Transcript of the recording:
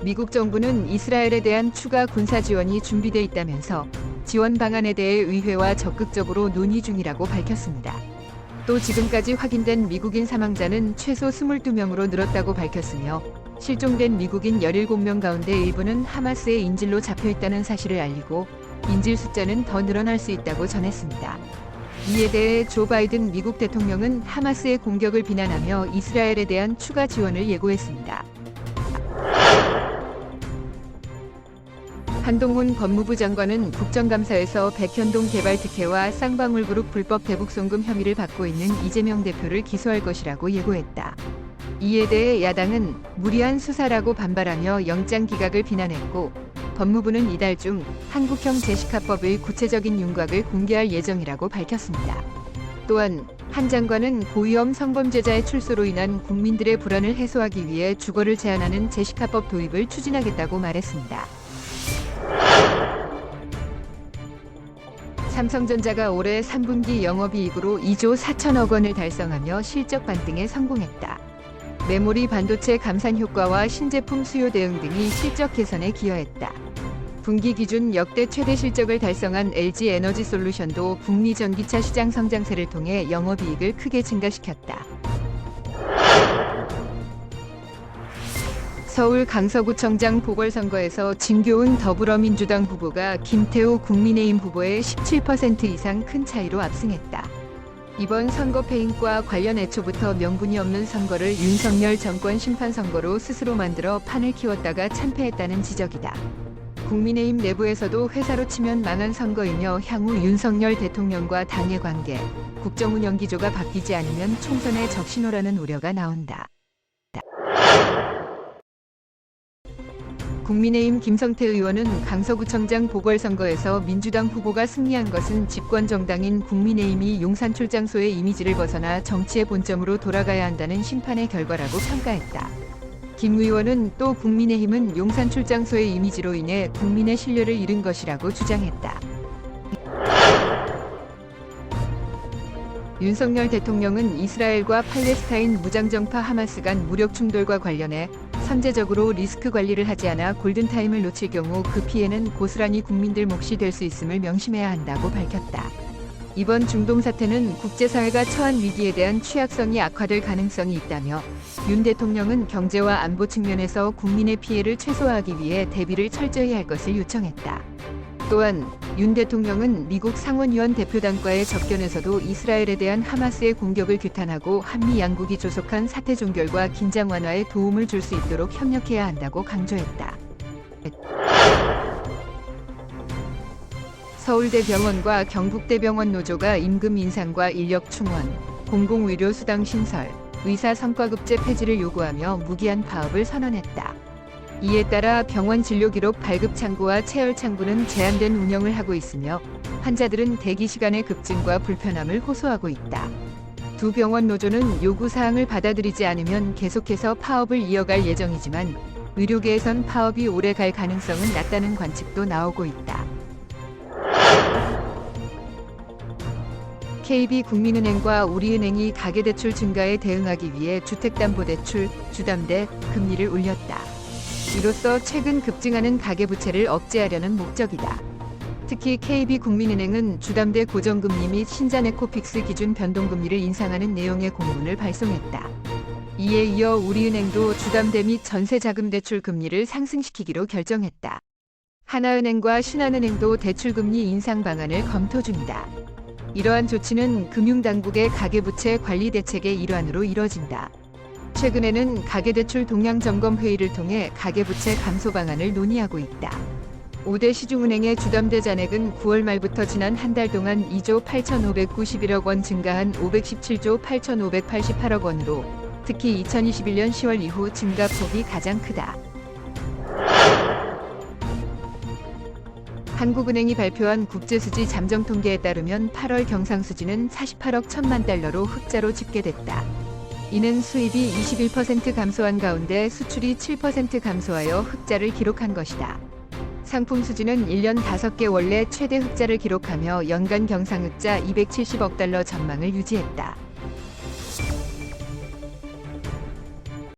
미국 정부는 이스라엘에 대한 추가 군사 지원이 준비돼 있다면서 지원 방안에 대해 의회와 적극적으로 논의 중이라고 밝혔습니다. 또 지금까지 확인된 미국인 사망자는 최소 22명으로 늘었다고 밝혔으며 실종된 미국인 17명 가운데 일부는 하마스의 인질로 잡혀있다는 사실을 알리고 인질 숫자는 더 늘어날 수 있다고 전했습니다. 이에 대해 조 바이든 미국 대통령은 하마스의 공격을 비난하며 이스라엘에 대한 추가 지원을 예고했습니다. 한동훈 법무부 장관은 국정감사에서 백현동 개발특혜와 쌍방울그룹 불법 대북송금 혐의를 받고 있는 이재명 대표를 기소할 것이라고 예고했다. 이에 대해 야당은 무리한 수사라고 반발하며 영장 기각을 비난했고 법무부는 이달 중 한국형 제시카법의 구체적인 윤곽을 공개할 예정이라고 밝혔습니다. 또한 한 장관은 고위험 성범죄자의 출소로 인한 국민들의 불안을 해소하기 위해 주거를 제한하는 제시카법 도입을 추진하겠다고 말했습니다. 삼성전자가 올해 3분기 영업이익으로 2조 4천억 원을 달성하며 실적 반등에 성공했다. 메모리 반도체 감산 효과와 신제품 수요 대응 등이 실적 개선에 기여했다. 분기 기준 역대 최대 실적을 달성한 LG에너지솔루션도 북미 전기차 시장 성장세를 통해 영업이익을 크게 증가시켰다. 서울 강서구청장 보궐선거에서 진교훈 더불어민주당 후보가 김태우 국민의힘 후보의 17% 이상 큰 차이로 압승했다. 이번 선거 패인과 관련 애초부터 명분이 없는 선거를 윤석열 정권 심판 선거로 스스로 만들어 판을 키웠다가 참패했다는 지적이다. 국민의힘 내부에서도 회사로 치면 망한 선거이며 향후 윤석열 대통령과 당의 관계, 국정운영 기조가 바뀌지 않으면 총선에 적신호라는 우려가 나온다. 국민의힘 김성태 의원은 강서구청장 보궐선거에서 민주당 후보가 승리한 것은 집권 정당인 국민의힘이 용산 출장소의 이미지를 벗어나 정치의 본점으로 돌아가야 한다는 심판의 결과라고 평가했다. 김 의원은 또 국민의힘은 용산 출장소의 이미지로 인해 국민의 신뢰를 잃은 것이라고 주장했다. 윤석열 대통령은 이스라엘과 팔레스타인 무장정파 하마스 간 무력 충돌과 관련해 선제적으로 리스크 관리를 하지 않아 골든타임을 놓칠 경우 그 피해는 고스란히 국민들 몫이 될 수 있음을 명심해야 한다고 밝혔다. 이번 중동 사태는 국제사회가 처한 위기에 대한 취약성이 악화될 가능성이 있다며 윤 대통령은 경제와 안보 측면에서 국민의 피해를 최소화하기 위해 대비를 철저히 할 것을 요청했다. 또한 윤 대통령은 미국 상원의원 대표단과의 접견에서도 이스라엘에 대한 하마스의 공격을 규탄하고 한미 양국이 조속한 사태 종결과 긴장 완화에 도움을 줄 수 있도록 협력해야 한다고 강조했다. 서울대병원과 경북대병원 노조가 임금 인상과 인력 충원, 공공의료 수당 신설, 의사 성과급제 폐지를 요구하며 무기한 파업을 선언했다. 이에 따라 병원 진료 기록 발급 창구와 체열 창구는 제한된 운영을 하고 있으며 환자들은 대기 시간의 급증과 불편함을 호소하고 있다. 두 병원 노조는 요구 사항을 받아들이지 않으면 계속해서 파업을 이어갈 예정이지만 의료계에선 파업이 오래 갈 가능성은 낮다는 관측도 나오고 있다. KB국민은행과 우리은행이 가계대출 증가에 대응하기 위해 주택담보대출, 주담대 금리를 올렸다. 이로써 최근 급증하는 가계부채를 억제하려는 목적이다. 특히 KB국민은행은 주담대 고정금리 및 신자네코픽스 기준 변동금리를 인상하는 내용의 공문을 발송했다. 이에 이어 우리은행도 주담대 및 전세자금대출 금리를 상승시키기로 결정했다. 하나은행과 신한은행도 대출금리 인상 방안을 검토 중이다. 이러한 조치는 금융당국의 가계부채 관리 대책의 일환으로 이뤄진다. 최근에는 가계대출 동향점검회의를 통해 가계부채 감소 방안을 논의하고 있다. 5대 시중은행의 주담대 잔액은 9월 말부터 지난 한 달 동안 2조 8,591억 원 증가한 517조 8,588억 원으로 특히 2021년 10월 이후 증가폭이 가장 크다. 한국은행이 발표한 국제수지 잠정통계에 따르면 8월 경상수지는 48억 1천만 달러로 흑자로 집계됐다. 이는 수입이 21% 감소한 가운데 수출이 7% 감소하여 흑자를 기록한 것이다. 상품 수지는 1년 5개 원래 최대 흑자를 기록하며 연간 경상흑자 270억 달러 전망을 유지했다.